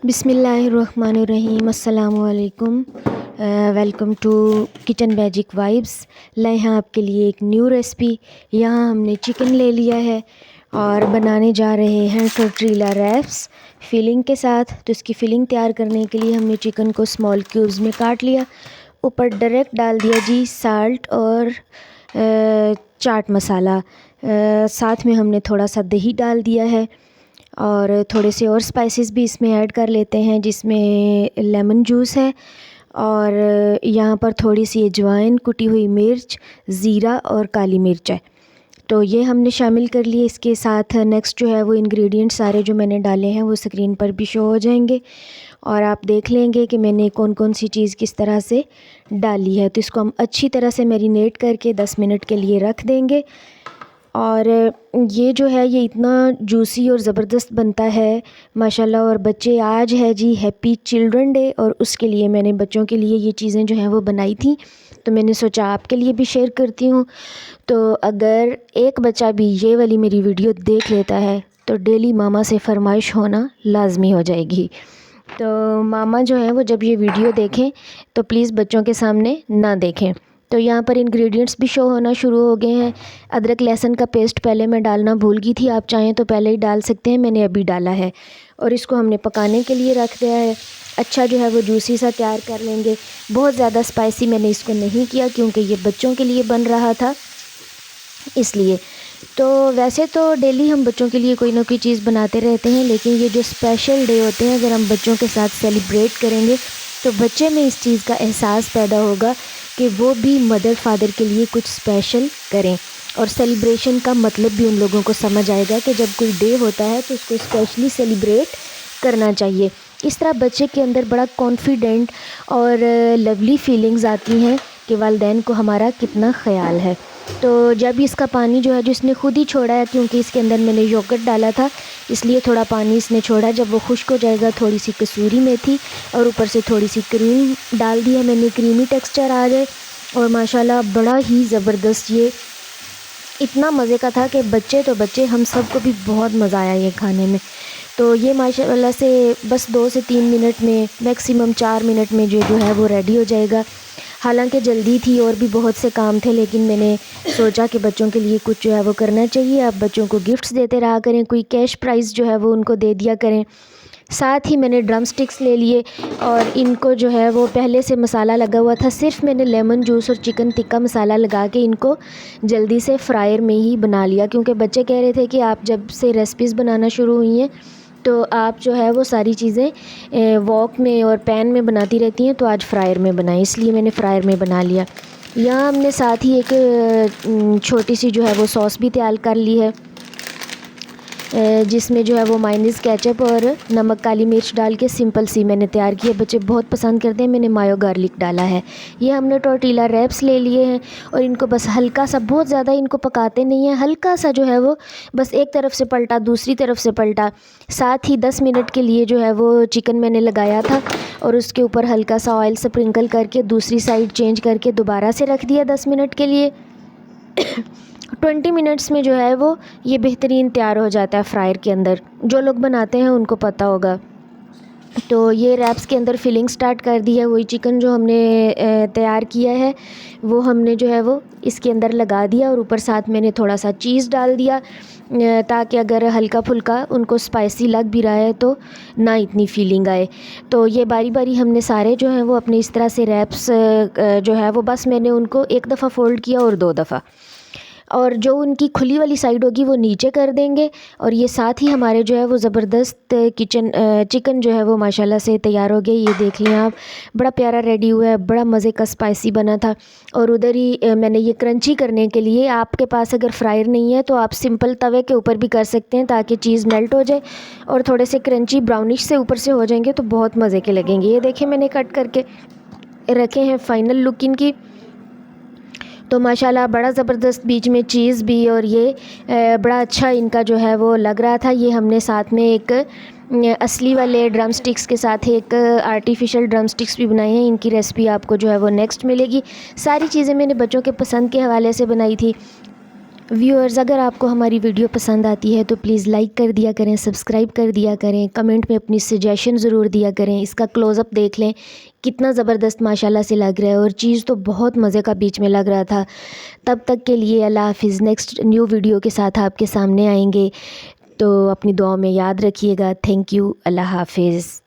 बिस्मिल्लाहिर्रहमानिर्रहीम। अस्सलामुअलैकुम। Welcome to kitchen magic vibes. लाए हैं आपके लिए एक न्यू रेसिपी। यहाँ हमने चिकन ले लिया है और बनाने जा रहे हैं टोर्टिला रैप्स फिलिंग के साथ। तो इसकी फिलिंग तैयार करने के लिए हमने चिकन को स्मॉल क्यूब्स में काट लिया। ऊपर डायरेक्ट डाल दिया जी साल्ट और चाट मसाला। साथ में हमने थोड़ा सा दही डाल दिया है और थोड़े से और स्पाइसेस भी इसमें ऐड कर लेते हैं, जिसमें लेमन जूस है और यहाँ पर थोड़ी सी अजवाइन, कुटी हुई मिर्च, ज़ीरा और काली मिर्च है। तो ये हमने शामिल कर लिए। इसके साथ नेक्स्ट जो है वो इंग्रेडिएंट्स सारे जो मैंने डाले हैं वो स्क्रीन पर भी शो हो जाएंगे और आप देख लेंगे कि मैंने कौन कौन सी चीज़ किस तरह से डाली है। तो इसको हम अच्छी तरह से मैरिनेट करके 10 मिनट के लिए रख देंगे। और ये जो है ये इतना जूसी और ज़बरदस्त बनता है माशाल्लाह। और बच्चे, आज है जी हैप्पी चिल्ड्रन डे और उसके लिए मैंने बच्चों के लिए ये चीज़ें जो हैं वो बनाई थी, तो मैंने सोचा आपके लिए भी शेयर करती हूँ। तो अगर एक बच्चा भी ये वाली मेरी वीडियो देख लेता है तो डेली मामा से फरमाइश होना लाजमी हो जाएगी। तो मामा जो है वो जब ये वीडियो देखें तो प्लीज़ बच्चों के सामने ना देखें। तो यहाँ पर इंग्रेडिएंट्स भी शो होना शुरू हो गए हैं। अदरक लहसुन का पेस्ट पहले मैं डालना भूल गई थी, आप चाहें तो पहले ही डाल सकते हैं, मैंने अभी डाला है। और इसको हमने पकाने के लिए रख दिया है। अच्छा जो है वो जूसी सा तैयार कर लेंगे। बहुत ज़्यादा स्पाइसी मैंने इसको नहीं किया क्योंकि ये बच्चों के लिए बन रहा था इसलिए। तो वैसे तो डेली हम बच्चों के लिए कोई ना कोई चीज़ बनाते रहते हैं, लेकिन ये जो स्पेशल डे होते हैं अगर हम बच्चों के साथ सेलिब्रेट करेंगे तो बच्चे में इस चीज़ का एहसास पैदा होगा कि वो भी मदर फादर के लिए कुछ स्पेशल करें। और सेलिब्रेशन का मतलब भी उन लोगों को समझ आएगा कि जब कोई डे होता है तो उसको स्पेशली सेलिब्रेट करना चाहिए। इस तरह बच्चे के अंदर बड़ा कॉन्फिडेंट और लवली फीलिंग्स आती हैं कि वालिदैन को हमारा कितना ख़याल है। तो जब इसका पानी जो है जो इसने खुद ही छोड़ा है, क्योंकि इसके अंदर मैंने योगर्ट डाला था इसलिए थोड़ा पानी इसने छोड़ा। जब वो खुश्क हो जाएगा थोड़ी सी कसूरी मेथी और ऊपर से थोड़ी सी क्रीम डाल दी है मैंने, क्रीमी टेक्सचर आ जाए। और माशाल्लाह बड़ा ही ज़बरदस्त, ये इतना मज़े का था कि बच्चे तो बच्चे, हम सब को भी बहुत मज़ा आया ये खाने में। तो ये माशाल्लाह से बस 2 से 3 मिनट में, मैक्सिमम 4 मिनट में जो है वो रेडी हो जाएगा। हालांकि जल्दी थी और भी बहुत से काम थे, लेकिन मैंने सोचा कि बच्चों के लिए कुछ जो है वो करना चाहिए। आप बच्चों को गिफ्ट्स देते रहा करें, कोई कैश प्राइज़ जो है वो उनको दे दिया करें। साथ ही मैंने ड्रम स्टिक्स ले लिए और इनको जो है वो पहले से मसाला लगा हुआ था, सिर्फ मैंने लेमन जूस और चिकन टिक्का मसाला लगा के इनको जल्दी से फ्रायर में ही बना लिया। क्योंकि बच्चे कह रहे थे कि आप जब से रेसिपीज़ बनाना शुरू हुई हैं तो आप जो है वो सारी चीज़ें वॉक में और पैन में बनाती रहती हैं, तो आज फ्रायर में बनाएं, इसलिए मैंने फ्रायर में बना लिया। यहाँ हमने साथ ही एक छोटी सी जो है वो सॉस भी तैयार कर ली है, जिसमें जो है वो मायोनीज़, केचप और नमक, काली मिर्च डाल के सिंपल सी मैंने तैयार की है। बच्चे बहुत पसंद करते हैं, मैंने मायो गार्लिक डाला है। ये हमने टोर्टिला रैप्स ले लिए हैं और इनको बस हल्का सा, बहुत ज़्यादा इनको पकाते नहीं हैं, हल्का सा जो है वो बस एक तरफ से पलटा दूसरी तरफ से पलटा। साथ ही 10 मिनट के लिए जो है वो चिकन मैंने लगाया था और उसके ऊपर हल्का सा ऑयल स्प्रिंकल करके दूसरी साइड चेंज करके दोबारा से रख दिया 10 मिनट के लिए। 20 मिनट्स में जो है वो ये बेहतरीन तैयार हो जाता है फ्रायर के अंदर। जो लोग बनाते हैं उनको पता होगा। तो ये रैप्स के अंदर फिलिंग स्टार्ट कर दी है। वही चिकन जो हमने तैयार किया है वो हमने जो है वो इसके अंदर लगा दिया और ऊपर साथ मैंने थोड़ा सा चीज़ डाल दिया, ताकि अगर हल्का फुल्का उनको स्पाइसी लग भी रहा है तो ना इतनी फीलिंग आए। तो ये बारी बारी हमने सारे जो हैं वो अपने इस तरह से रैप्स जो है वो बस मैंने उनको एक दफ़ा फ़ोल्ड किया और 2 दफ़ा, और जो उनकी खुली वाली साइड होगी वो नीचे कर देंगे। और ये साथ ही हमारे जो है वो ज़बरदस्त चिकन जो है वो माशाल्लाह से तैयार हो गया। ये देख लें आप, बड़ा प्यारा रेडी हुआ है, बड़ा मज़े का स्पाइसी बना था। और उधर ही मैंने ये क्रंची करने के लिए, आपके पास अगर फ्रायर नहीं है तो आप सिंपल तवे के ऊपर भी कर सकते हैं ताकि चीज़ मेल्ट हो जाए और थोड़े से क्रंची ब्राउनिश से ऊपर से हो जाएंगे तो बहुत मज़े के लगेंगे। ये देखें मैंने कट करके रखे हैं फाइनल लुक इनकी। तो माशाल्लाह बड़ा ज़बरदस्त, बीच में चीज़ भी और ये बड़ा अच्छा इनका जो है वो लग रहा था। ये हमने साथ में एक असली वाले ड्रम स्टिक्स के साथ एक आर्टिफिशियल ड्रम स्टिक्स भी बनाए हैं। इनकी रेसिपी आपको जो है वो नेक्स्ट मिलेगी। सारी चीज़ें मैंने बच्चों के पसंद के हवाले से बनाई थी। व्यूअर्स, अगर आपको हमारी वीडियो पसंद आती है तो प्लीज़ लाइक कर दिया करें, सब्सक्राइब कर दिया करें, कमेंट में अपनी सजेशन ज़रूर दिया करें। इसका क्लोज़अप देख लें, कितना ज़बरदस्त माशाल्लाह से लग रहा है और चीज़ तो बहुत मज़े का बीच में लग रहा था। तब तक के लिए अल्लाह हाफ़िज़। नेक्स्ट न्यू वीडियो के साथ आपके सामने आएंगे, तो अपनी दुआ में याद रखिएगा। Thank you. अल्लाह हाफ़िज़।